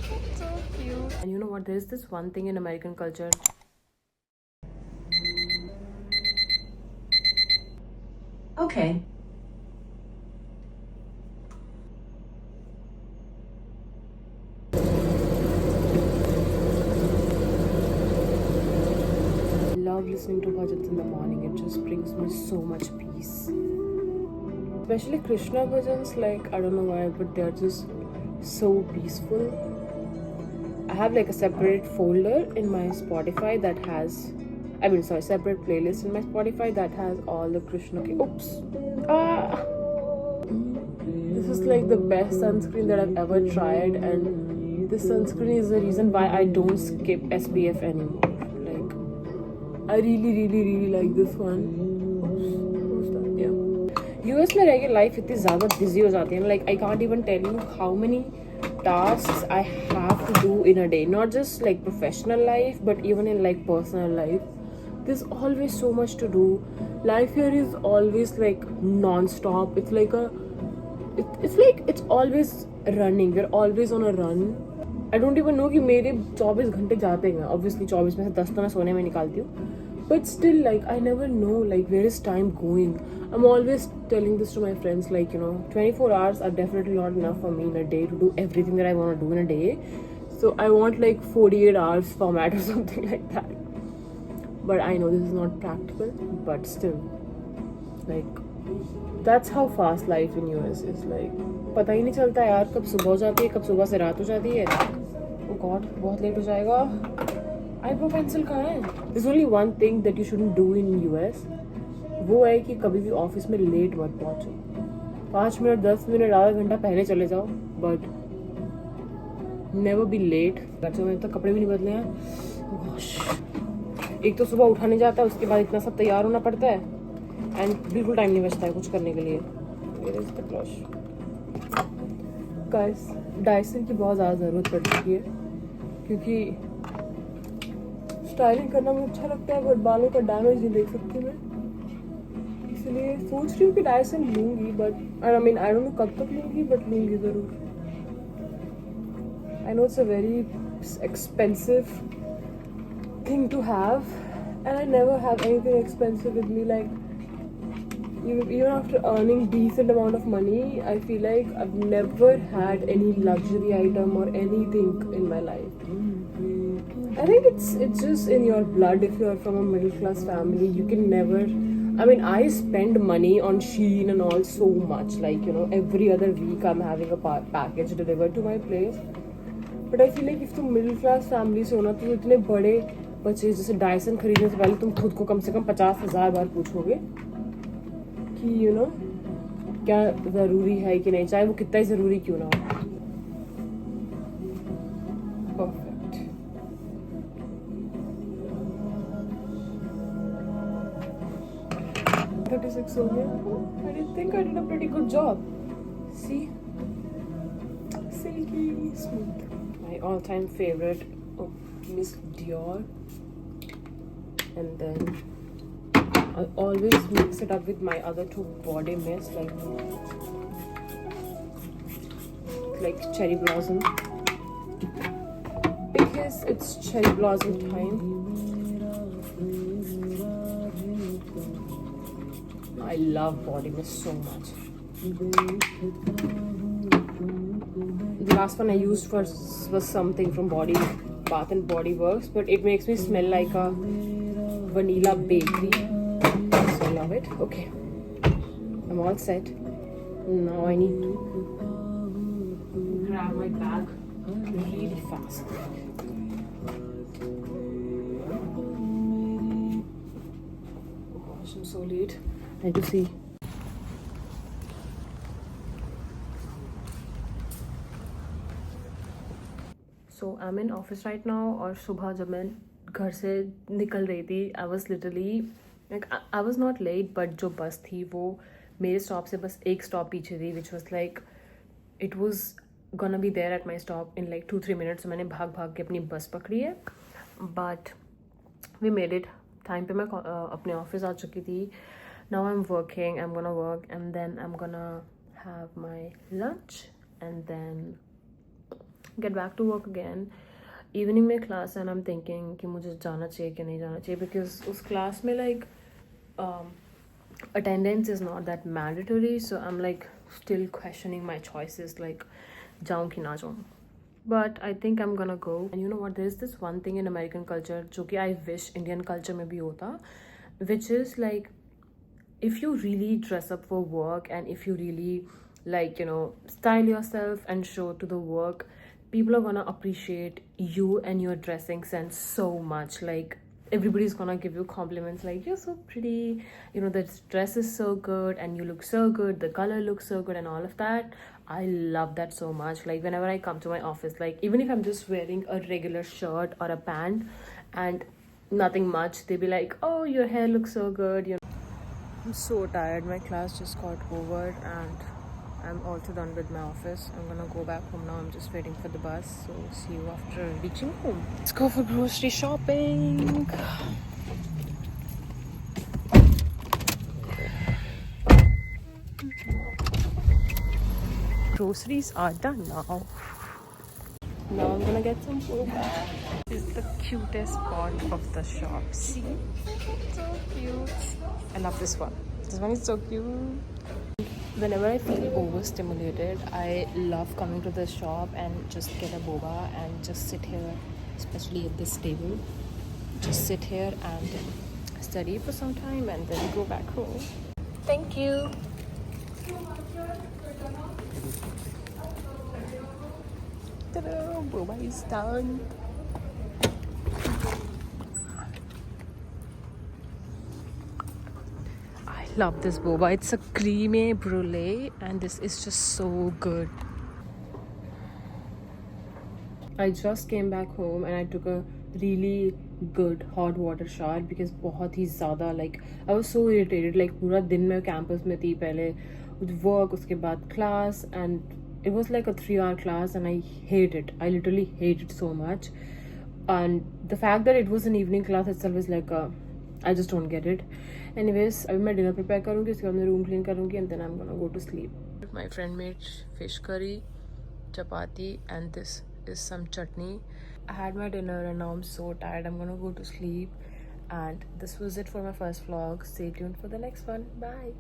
So cute. And you know what? There is this one thing in American culture. Okay. Love listening to bhajans in the morning. It just brings me so much peace. Especially Krishna bhajans, like I don't know why, but they're just so peaceful. I have like a separate folder in my Spotify that has, separate playlist in my Spotify that has all the Krishna. Oops. Ah. This is like the best sunscreen that I've ever tried, and this sunscreen is the reason why I don't skip SPF anymore. Like, I really like this one. Yeah. US में रह के life इतनी ज़्यादा busy हो जाती है ना, like I can't even tell you how many tasks I have to do in a day. Not just like professional life, but even in like personal life. There's always so much to do. Life here is always like non-stop. It's like it's always running. We're always on a run. I don't even know कि मेरे 24 घंटे जाते हैं. Obviously 24 में से 10 तो मैं सोने में निकालती हूँ. But still, like, I never know, like, where is time going? I'm always telling this to my friends, like, 24 hours are definitely not enough for me in a day to do everything that I want to do in a day. So I want, like, 48 hours format or something like that. But I know this is not practical, but still, like, that's how fast life in US is. Like, पता ही नहीं चलता यार कब सुबह हो जाती है, कब सुबह से रात हो जाती है. Oh God, बहुत लेट हो जाएगा. आईब्रो पेंसिल कहाँ है? There's only one thing that you shouldn't do in US. वो है कि कभी भी ऑफिस में लेट मत पहुंचो. 5 मिनट 10 मिनट आधा घंटा पहले चले जाओ, बट नेवर बी लेट. बच्चों में तो कपड़े भी नहीं बदले हैं. एक तो सुबह उठा नहीं जाता है, उसके बाद इतना सब तैयार होना पड़ता है, एंड बिल्कुल टाइम नहीं बचता है कुछ करने के लिए. गाइस, डायसन की बहुत ज़्यादा ज़रूरत पड़ चुकी है, क्योंकि स्टाइलिंग करना मुझे अच्छा लगता है, बट बालों का डैमेज नहीं देख सकती मैं. इसलिए सोच रही हूँ कि डायसन लूँगी, बट आई डोंट नो कब तक लूँगी, बट लूँगी ज़रूर. I know it's a very expensive thing to have, and I never have anything expensive with me. Like, even after earning decent amount of money, I feel like I've never had any luxury item or anything in my life. I think it's just in your blood. If you're from a middle class family, you can never. I spend money on Shein and all so much. Like, every other week I'm having a package delivered to my place. But I feel like if तुम middle class family से हो ना, तो इतने बड़े purchase जैसे Dyson खरीदने से पहले तुम खुद को कम से कम 50,000 बार पूछोगे कि क्या ज़रूरी है कि नहीं, चाहे वो कितना ही ज़रूरी क्यों ना हो. परफेक्ट. 36 हो गया. I think I did a pretty good job. See? Silky smooth. My all-time favorite, Miss Dior. And then I always mix it up with my other two body mist, like cherry blossom, because it's cherry blossom time. I love body mist so much. The last one I used was something from Bath and Body Works, but it makes me smell like a vanilla bakery, so I love it. Okay, I'm all set. Now I need to grab my bag really fast. Oh gosh, I'm so late. I need to see. So I'm in office right now, और सुबह जब मैं घर से निकल रही थी, I was literally like, I was not late, but जो बस थी वो मेरे स्टॉप से बस एक स्टॉप पीछे थी, which was like it was gonna be there at my stop in like 2-3 minutes. So मैंने भाग भाग के अपनी बस पकड़ी है, but we made it. Time पे मैं अपने ऑफिस आ चुकी थी. Now I'm working. I'm gonna work, and then I'm gonna have my lunch, and then get back to work again. Evening में class and I'm thinking कि मुझे जाना चाहिए कि नहीं जाना चाहिए, because उस class में like attendance is not that mandatory, so I'm like still questioning my choices, like जाऊँ कि ना जाऊँ. But I think I'm gonna go. And you know what, there is this one thing in American culture जो कि I wish Indian culture में भी होता, which is like if you really dress up for work and if you really like, you know, style yourself and show to the work, people are gonna appreciate you and your dressing sense so much. Like everybody's gonna give you compliments like, you're so pretty, you know, this dress is so good and you look so good, the color looks so good and all of that. I love that so much. Like whenever I come to my office, like even if I'm just wearing a regular shirt or a pant and nothing much, they'll be like, oh, your hair looks so good, you know. I'm so tired. My class just got over and I'm also done with my office. I'm gonna go back home now. I'm just waiting for the bus. So see you after reaching home. Let's go for grocery shopping. Groceries are done now. Now I'm gonna get some food. This is the cutest part of the shop. See? So cute. I love this one. This one is so cute. Whenever I feel overstimulated, I love coming to the shop and just get a boba and just sit here, especially at this table. Just sit here and study for some time and then go back home. Thank you. Ta-da! Boba is done. I love this boba. It's a creamy brulee and this is just so good. I just came back home and I took a really good hot water shower because बहुत ही ज़्यादा like I was so irritated, like पूरा दिन मैं campus में थी, पहले work, उसके बाद class, and it was like a 3-hour class and I hate it. I literally hate it so much. And the fact that it was an evening class itself is like I just don't get it. Anyways, अभी मैं dinner prepare करूँगी, उसके बाद मैं room clean करूँगी and then I'm gonna go to sleep. My friend made fish curry, chapati, and this is some chutney. I had my dinner and now I'm so tired. I'm gonna go to sleep. And this was it for my first vlog. Stay tuned for the next one. Bye.